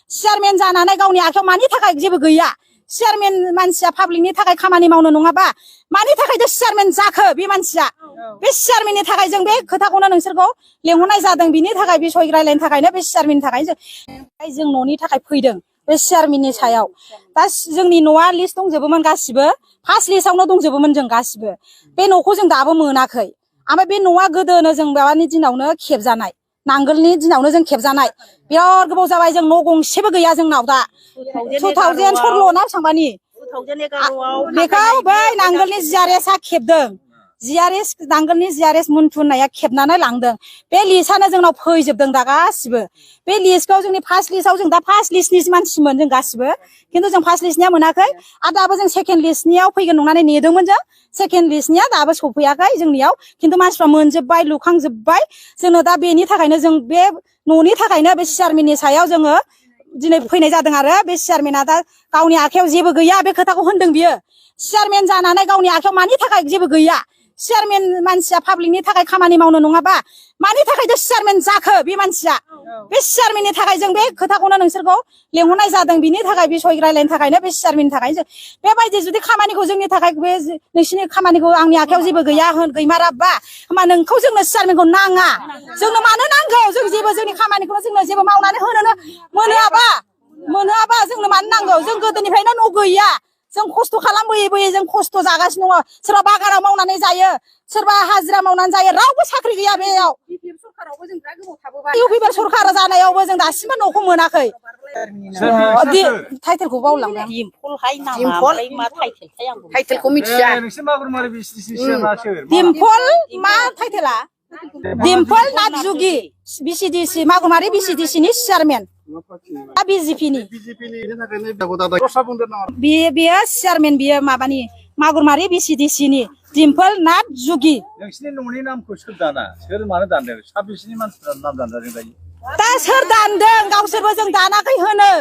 chairman जानानै गावनि आखायाव मानि थाखाय जेबो गैया चेयारमेन मानसिया पाब्लिकनि थाखाय खामानि मावनो नङाबा मानि थाखायथ' चेयारमेन जाखो बे मानसिया बे चेयारमेननि थाखाय जों बे खोथाखौनो नोंसोरखौ लेंहरनाय जादों बिनि थाखाय बे सहि रायलायनो थाखायनो बे चेयारमेननि थाखाय जों न'नि थाखाय फैदों बे चेयारमेननि सायाव दा जोंनि न'आ लिस्ट दंजोबोमोन गासिबो फार्स्ट लिस्टआवनो दंजोबोमोन जों गासिबो बे न'खौ जों दाबो मोनाखै ओमफ्राय बे न'आ गोदोनो जों माबानि दिनावनो खेबजानाय नांगोलनि दिनावनो जों खेबजानाय बिराद गोबाव जाबाय जों न' गंसेबो गैया जोंनाव दा 2016 ना बेसांबानि बेखौ बै नांगोलनि जिआरएसआ खेबदों जिआरएस नांगोलनि जिआरएस मुन्थु होननाया खेबनानै लांदों बे लिस्टआनो जोंनाव फैजोबदों दा गासिबो बे लिस्टखौ जोंनि फार्स्ट लिस्टआव जों दा फार्स्ट लिस्टनि मानसिमोन जों गासिबो खिन्थु जों फार्स्ट लिस्टनिया मोनाखै आरो दाबो जों सेकेन्ड लिस्टनियाव फैगोन नंनानै नेदोंमोन जों सेकेन्ड लिस्टनिया दाबो सफैयाखै जोंनियाव खिन्थु मानसिफ्रा मोनजोब्बाय लुखांजोब्बाय जोंनो दा बेनि थाखायनो जों बे न'नि थाखायनो बे चेयारमेननि सायाव जोङो दिनै फैनाय जादों आरो बे चेयारमेना दा गावनि आखायाव जेबो गैया बे खोथाखौ होनदों बियो चेयारमेन जानानै गावनि आखायाव मानि थाखाय जेबो गैया चेयारमेन मानसिया पाब्लिकनि थाखाय खामानि मावनो नङाबा मानि थाखायथ' चेयारमेन जाखो बे मानसिया बे चेयारमेननि थाखाय जों बे खोथाखौनो नोंसोरखौ लेंहरनाय जादों बिनि थाखाय बे सहि रायलायनो थाखायनो बे चेयारमेननि थाखाय बेबायदि जुदि खामानिखौ जोंनि थाखाय बे नोंसिनि खामानिखौ आंनि आखायाव जेबो गैया गैमाराबा होमबा नोंखौ जोंनो चेयारमेनखौ नाङा जोंनो मानो नांगौ जों जेबो जोंनि खामानिखौ जोंनो जेबो मावनानै होनो मोनोआबा जोंनो मानो नांगौ जों गोदोनिफ्रायनो न' गैया जों खस्थ' खालामबोयै जों खस्थ' जागासिनो दङ सोरबा बागानाव मावनानै जायो सोरबा हाजिरा मावनानै जायो रावबो साख्रि गैया बेयाव इउपिपिएल सरखार जानायावबो जों दासिमबो न'खौ मोनाखै टाइटेलखौ बावलांबाय टाइटेलखौ मिथिया दिम्पल मा टाइटेला दिम्पल नाथजुगि बिसिडिसि मागुरमारि बिसिडिसिनि चेयारमेन बिजेपिनि बेयो चेयारमेन बियो माबानि मागुरमारि बिसिडिसिनि दिम्पल नाथजुगि नोंसिनि न'नि नामखौ सोर दाना सोर मानो दानदों साबेसेनि मानसिफ्रा नाम दानदों दायो दा सोर दानदों गावसोरबो जों दानाखै होनो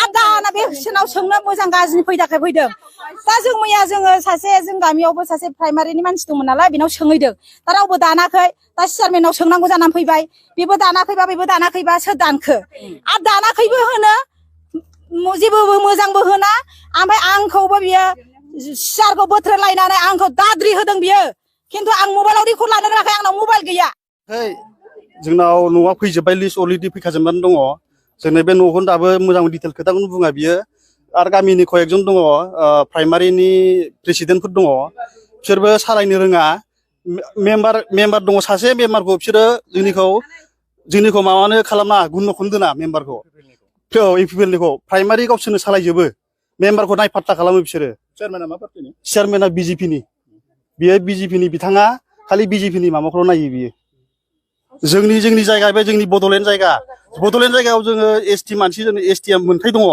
आरो दाना बे सोरनाव सोंनो मोजां गाज्रि फैदों दा जों मैया जोङो सासे जों गामियावबो सासे प्राइमारिनि मानसि दंमोन नालाय बेनाव सोंहैदों दा रावबो दानाखै दा चेयारमेनाव सोंनांगौ जानानै फैबाय बेबो दानाखैबा सोर दानखो आरो दानाखैबो होनो जेबो मोजांबो होना ओमफ्राय आंखौबो बियो सियारखौ बोथ्रोदलायनानै आंखौ दाद्रि होदों बियो खिन्थु आं मबाइलाव रेकर्ड लानो रोङाखै आंनाव मबाइल गैया जोंनाव न'आ फैजोब्बाय लिस्ट अलरेडि फैखाजोबनानै दङ जोंनि बे न'खौनो दाबो मोजां डिटेल खोथाखौनो बुङा बियो आरो गामिनि कयेकजन दङ प्राइमारिनि प्रेसिडेन्टफोर दङ बिसोरबो सालायनो रोङा मेम्बार दङ सासे मेम्बारखौ बिसोरो जोंनिखौ माबानो खालामा गुनखौनो दोना मेम्बारखौ इउपिपिएलनिखौ प्राइमारि गावसोरनो सालायजोबो मेम्बारखौ नायफात्ता खालामो बिसोरो चेयारमेना मा पार्टिनि चेयारमेना बिजेपिनि बियो बिजेपिनि बिथाङा खालि बिजेपिनि माबाखौल' नायो बियो जोंनि जायगा बे जोंनि बड'लेण्ड जायगायाव जोङो एसटि मानसि जोंनो एसटिआ मोन्थाय दङ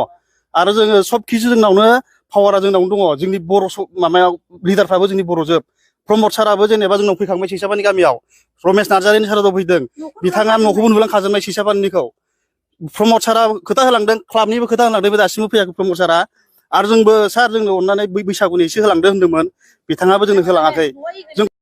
आरो जोङो सब खिसु जोंनावनो पावारा जोंनावनो दङ जोंनि बर' माबायाव लिडारफ्राबो जोंनि बर'जोब प्रमद साराबो जेनेबा जोंनाव फैखांबाय सैसाबानि गामियाव रमेश नार्जारिनि साराव फैदों बिथाङा न'खौबो नुलांखाजोबनाय सैसाबानिखौ प्रमद सारा खोथा होलांदों क्लाबनिबो खोथा होलांदों बे दासिमबो फैयाखै प्रमद सारा आरो जोंबो सार जोंनो अननानै बैसागुनि एसे होलांदो होन्दोंमोन बिथाङाबो जोंनो होलाङाखै जों